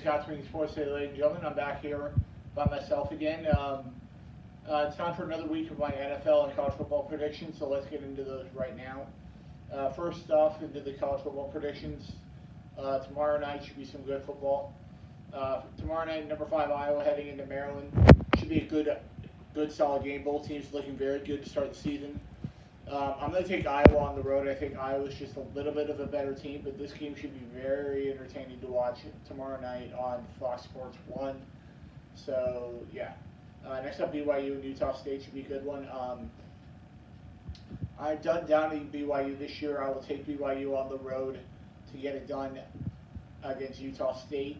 Scott's Swing Sports today, ladies and gentlemen. I'm back here by myself again. It's time for another week of my NFL and college football predictions, so let's get into those right now. First off, into the college football predictions. Tomorrow night should be some good football. Tomorrow night, number 5 Iowa heading into Maryland. Should be a good solid game. Both teams looking very good to start the season. I'm going to take Iowa on the road. I think Iowa's just a little bit of a better team, but this game should be very entertaining to watch tomorrow night on Fox Sports 1. So, yeah. Next up, BYU and Utah State should be a good one. I've done down to BYU this year. I will take BYU on the road to get it done against Utah State.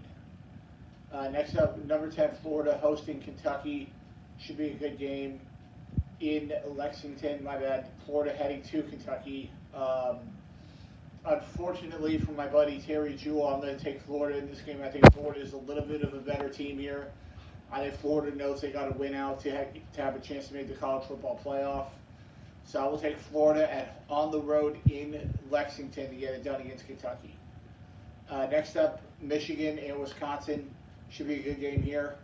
Next up, number 10 Florida hosting Kentucky. Should be a good game in Lexington. My bad. Florida heading to Kentucky. Unfortunately for my buddy Terry Jewell, I'm going to take Florida in this game. I think Florida is a little bit of a better team here. I think Florida knows they got to win out to have a chance to make the college football playoff. So I will take Florida on the road in Lexington to get it done against Kentucky. Next up, Michigan and Wisconsin. Should be a good game here.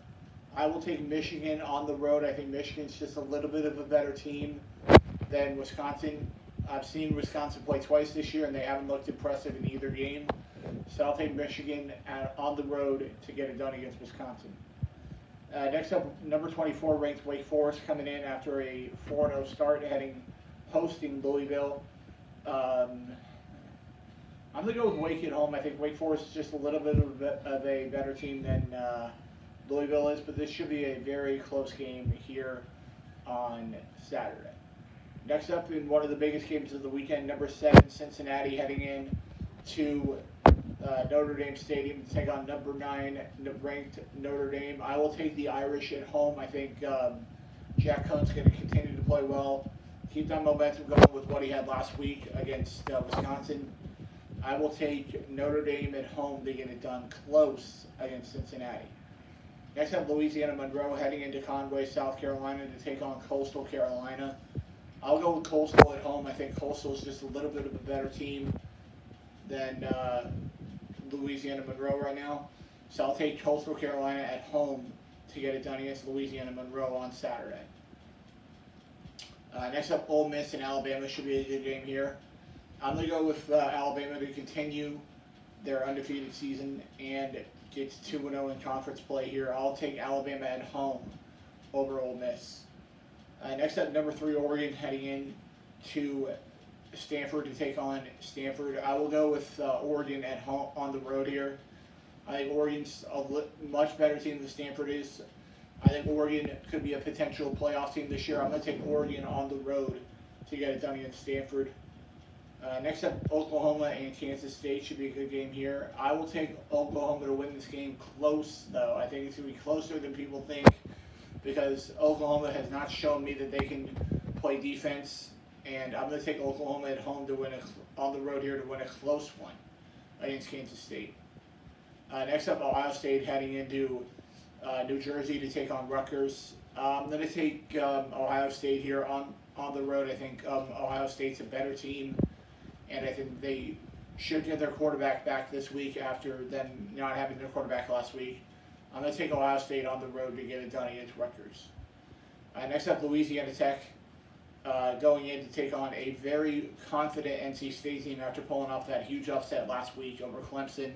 I will take Michigan on the road. I think Michigan's just a little bit of a better team than Wisconsin. I've seen Wisconsin play twice this year, and they haven't looked impressive in either game. So I'll take Michigan on the road to get it done against Wisconsin. Next up, number 24 ranked Wake Forest coming in after a 4-0 start, hosting Louisville. I'm going to go with Wake at home. I think Wake Forest is just a little bit of a better team than Louisville is, but this should be a very close game here on Saturday. Next up, in one of the biggest games of the weekend, number 7 Cincinnati heading in to Notre Dame Stadium to take on number 9 ranked Notre Dame. I will take the Irish at home. I think Jack Cohn's going to continue to play well, keep that momentum going with what he had last week against Wisconsin. I will take Notre Dame at home to get it done close against Cincinnati. Next up, Louisiana Monroe heading into Conway, South Carolina to take on Coastal Carolina. I'll go with Coastal at home. I think Coastal is just a little bit of a better team than Louisiana Monroe right now. So I'll take Coastal Carolina at home to get it done against Louisiana Monroe on Saturday. Next up, Ole Miss and Alabama should be a good game here. I'm going to go with Alabama to continue their undefeated season and gets 2-0 in conference play here. I'll take Alabama at home over Ole Miss. Next up, number 3 Oregon heading in to Stanford to take on Stanford. I will go with Oregon at home on the road here. I think Oregon's a much better team than Stanford is. I think Oregon could be a potential playoff team this year. I'm going to take Oregon on the road to get it done against Stanford. Next up, Oklahoma and Kansas State should be a good game here. I will take Oklahoma to win this game close, though. I think it's going to be closer than people think because Oklahoma has not shown me that they can play defense, and I'm going to take Oklahoma at home to win on the road here to win a close one against Kansas State. Next up, Ohio State heading into New Jersey to take on Rutgers. I'm going to take Ohio State here on the road. I think Ohio State's a better team, and I think they should get their quarterback back this week after them not having their quarterback last week. I'm going to take Ohio State on the road to get it done against Rutgers. Next up, Louisiana Tech going in to take on a very confident NC State team after pulling off that huge upset last week over Clemson.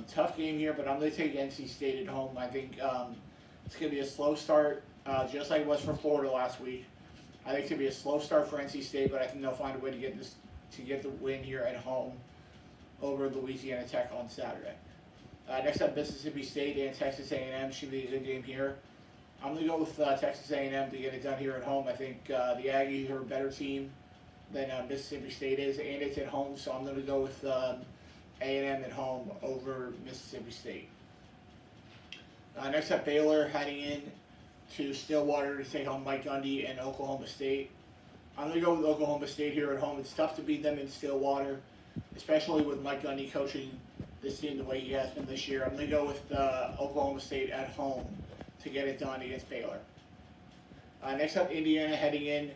Tough game here, but I'm going to take NC State at home. I think it's going to be a slow start, just like it was for Florida last week. I think it's going to be a slow start for NC State, but I think they'll find a way to get the win here at home over Louisiana Tech on Saturday. Next up, Mississippi State and Texas A&M should be a good game here. I'm going to go with Texas A&M to get it done here at home. I think the Aggies are a better team than Mississippi State is, and it's at home, so I'm going to go with A&M at home over Mississippi State. Next up, Baylor heading in to Stillwater to take on Mike Gundy and Oklahoma State. I'm going to go with Oklahoma State here at home. It's tough to beat them in Stillwater, especially with Mike Gundy coaching this team the way he has been this year. I'm going to go with Oklahoma State at home to get it done against Baylor. Next up, Indiana heading in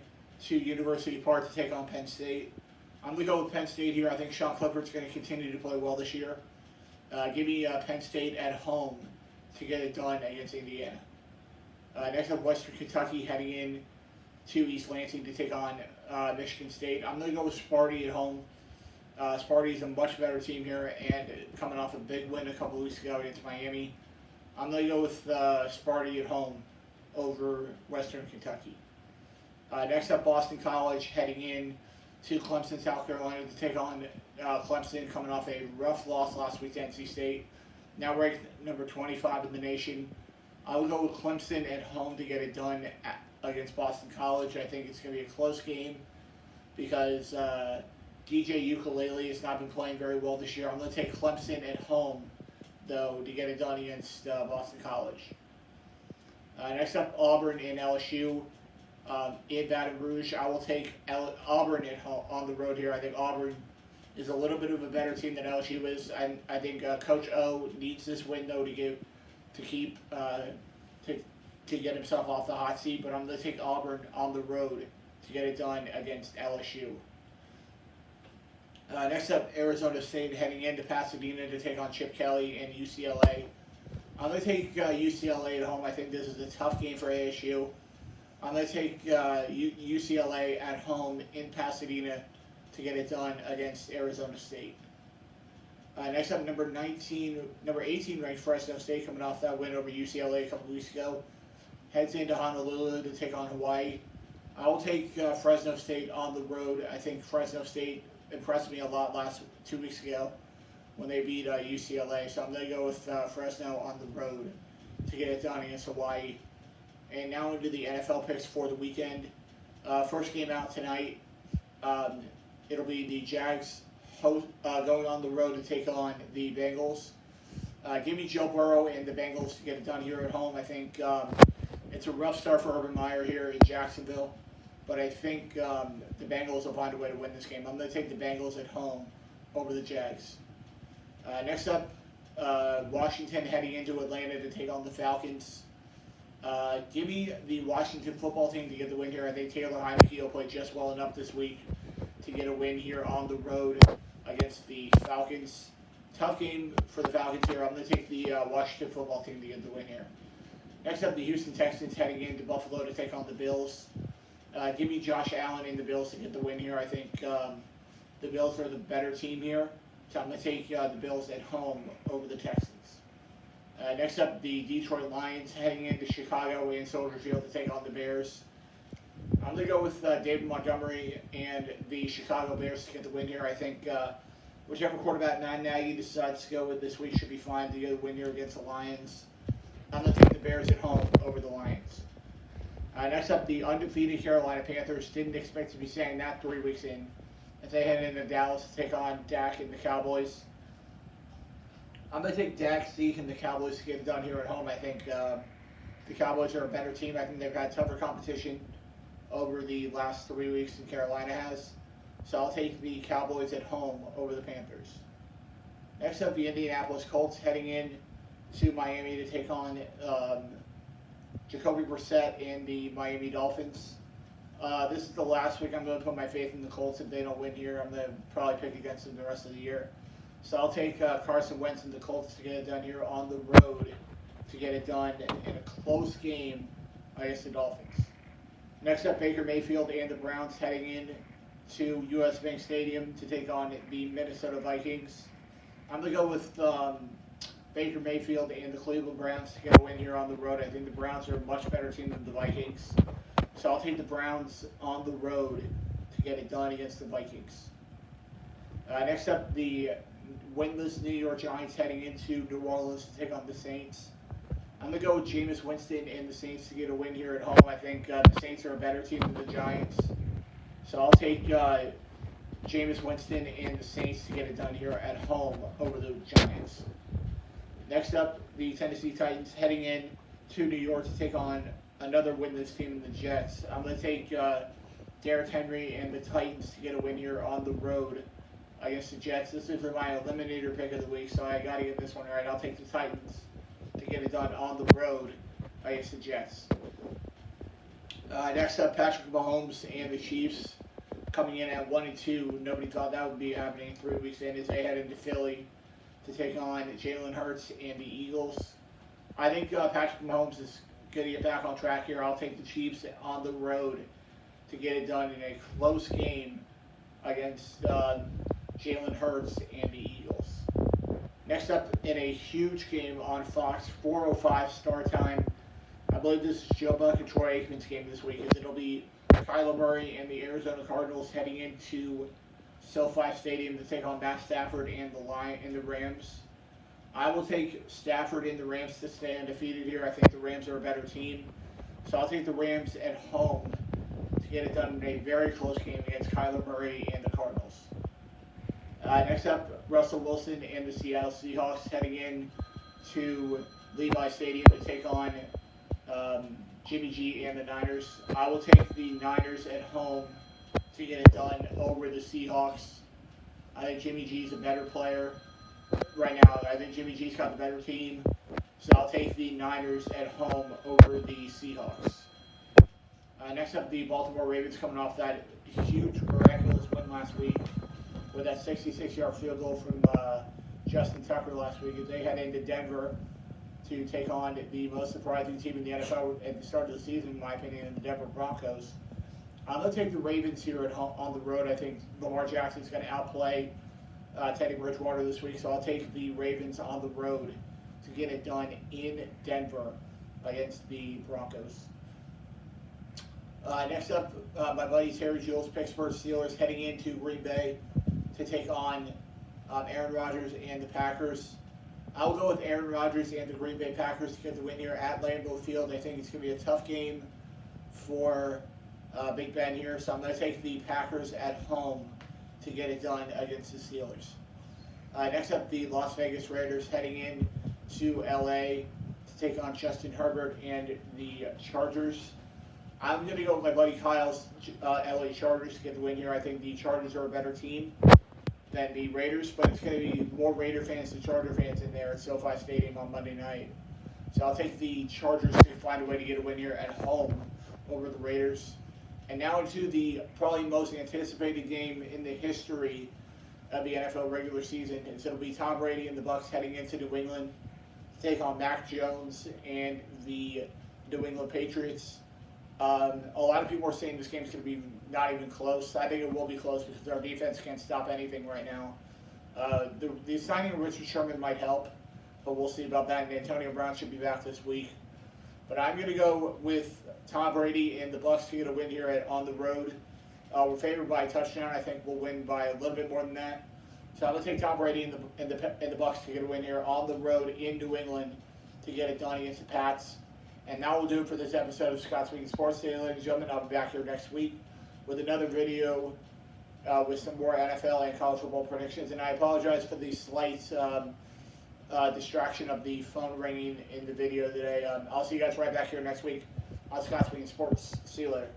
to University Park to take on Penn State. I'm going to go with Penn State here. I think Sean Clifford's going to continue to play well this year. Give me Penn State at home to get it done against Indiana. Next up, Western Kentucky heading in to East Lansing to take on Michigan State. I'm going to go with Sparty at home. Sparty is a much better team here, and coming off a big win a couple weeks ago against Miami. I'm going to go with Sparty at home over Western Kentucky. Next up, Boston College heading in to Clemson, South Carolina to take on Clemson, coming off a rough loss last week to NC State. Now ranked number 25 in the nation. I will go with Clemson at home to get it done against Boston College. I think it's going to be a close game because DJ Ukulele has not been playing very well this year. I'm going to take Clemson at home, though, to get it done against Boston College. Next up, Auburn and LSU. In Baton Rouge, I will take Auburn at home on the road here. I think Auburn is a little bit of a better team than LSU is. I think Coach O needs this win though to get himself off the hot seat. But I'm going to take Auburn on the road to get it done against LSU. Next up, Arizona State heading into Pasadena to take on Chip Kelly and UCLA. I'm going to take UCLA at home. I think this is a tough game for ASU. I'm going to take UCLA at home in Pasadena to get it done against Arizona State. Next up, number 18 ranked Fresno State, coming off that win over UCLA a couple weeks ago, heads into Honolulu to take on Hawaii. I will take Fresno State on the road. I think Fresno State impressed me a lot 2 weeks ago when they beat UCLA. So I'm going to go with Fresno on the road to get it done against Hawaii. And now into the NFL picks for the weekend. First game out tonight, it'll be the Jags going on the road to take on the Bengals. Give me Joe Burrow and the Bengals to get it done here at home. I think it's a rough start for Urban Meyer here in Jacksonville, but I think the Bengals will find a way to win this game. I'm going to take the Bengals at home over the Jags. Next up, Washington heading into Atlanta to take on the Falcons. Give me the Washington football team to get the win here. I think Taylor Heinicke will play just well enough this week to get a win here on the road against the Falcons. Tough game for the Falcons here. I'm going to take the Washington football team to get the win here. Next up, the Houston Texans heading into Buffalo to take on the Bills. Give me Josh Allen and the Bills to get the win here. I think the Bills are the better team here, so I'm going to take the Bills at home over the Texans. Next up, the Detroit Lions heading into Chicago and Soldier Field to take on the Bears. I'm going to go with David Montgomery and the Chicago Bears to get the win here. I think whichever quarterback Matt Nagy decides to go with this week should be fine to get a win here against the Lions. I'm going to take the Bears at home over the Lions. Next up, the undefeated Carolina Panthers. Didn't expect to be saying that 3 weeks in, as they head into Dallas to take on Dak and the Cowboys. I'm going to take Dak, Zeke, and the Cowboys to get it done here at home. I think the Cowboys are a better team. I think they've had tougher competition over the last 3 weeks than Carolina has. So I'll take the Cowboys at home over the Panthers. Next up, the Indianapolis Colts heading in to Miami to take on Jacoby Brissett and the Miami Dolphins. This is the last week I'm going to put my faith in the Colts. If they don't win here, I'm going to probably pick against them the rest of the year. So I'll take Carson Wentz and the Colts to get it done here on the road to get it done in a close game against the Dolphins. Next up, Baker Mayfield and the Browns heading in to U.S. Bank Stadium to take on the Minnesota Vikings. I'm going to go with Baker Mayfield and the Cleveland Browns to get a win here on the road. I think the Browns are a much better team than the Vikings. So I'll take the Browns on the road to get it done against the Vikings. Next up, the winless New York Giants heading into New Orleans to take on the Saints. I'm going to go with Jameis Winston and the Saints to get a win here at home. I think the Saints are a better team than the Giants. So I'll take Jameis Winston and the Saints to get it done here at home over the Giants. Next up, the Tennessee Titans heading in to New York to take on another winless team in the Jets. I'm going to take Derrick Henry and the Titans to get a win here on the road against the Jets. This is my eliminator pick of the week, so I got to get this one right. I'll take the Titans to get it done on the road against the Jets. Next up, Patrick Mahomes and the Chiefs coming in at 1-2. Nobody thought that would be happening 3 weeks in as they head into Philly to take on Jalen Hurts and the Eagles. I think Patrick Mahomes is going to get back on track here. I'll take the Chiefs on the road to get it done in a close game against Jalen Hurts and the Eagles. Next up, in a huge game on Fox, 4:05 start time. I believe this is Joe Buck and Troy Aikman's game this week, as it'll be Kyler Murray and the Arizona Cardinals heading into SoFi Stadium to take on Matt Stafford and the Rams. I will take Stafford and the Rams to stay undefeated here. I think the Rams are a better team. So I'll take the Rams at home to get it done in a very close game against Kyler Murray and the Cardinals. Next up, Russell Wilson and the Seattle Seahawks heading in to Levi Stadium to take on Jimmy G and the Niners. I will take the Niners at home to get it done over the Seahawks. I think Jimmy G's a better player right now. I think Jimmy G's got the better team. So I'll take the Niners at home over the Seahawks. Next up, the Baltimore Ravens coming off that huge, miraculous win last week with that 66-yard field goal from Justin Tucker last week. They head into Denver to take on the most surprising team in the NFL at the start of the season, in my opinion, the Denver Broncos. I'm going to take the Ravens here at home, on the road. I think Lamar Jackson's going to outplay Teddy Bridgewater this week, so I'll take the Ravens on the road to get it done in Denver against the Broncos. Next up, my buddy Terry Jules, Pittsburgh Steelers heading into Green Bay to take on Aaron Rodgers and the Packers. I'll go with Aaron Rodgers and the Green Bay Packers to get the win here at Lambeau Field. I think it's going to be a tough game for Big Ben here, so I'm going to take the Packers at home to get it done against the Steelers. Next up, the Las Vegas Raiders heading in to LA to take on Justin Herbert and the Chargers. I'm going to go with my buddy Kyle's LA Chargers to get the win here. I think the Chargers are a better team than the Raiders, but it's going to be more Raider fans than Charger fans in there at SoFi Stadium on Monday night. So I'll take the Chargers to find a way to get a win here at home over the Raiders. And now into the probably most anticipated game in the history of the NFL regular season. And so it'll be Tom Brady and the Bucs heading into New England to take on Mac Jones and the New England Patriots. A lot of people are saying this game's going to be not even close. I think it will be close because our defense can't stop anything right now. The signing of Richard Sherman might help, but we'll see about that. And Antonio Brown should be back this week. But I'm going to go with Tom Brady and the Bucs to get a win here on the road. We're favored by a touchdown. I think we'll win by a little bit more than that. So I'm going to take Tom Brady and the Bucs to get a win here on the road in New England to get it done against the Pats. And now we'll do it for this episode of Scott Speaking Sports Today, ladies and gentlemen. I'll be back here next week with another video with some more NFL and college football predictions. And I apologize for the slight distraction of the phone ringing in the video today. I'll see you guys right back here next week on Scott Speaking Sports. See you later.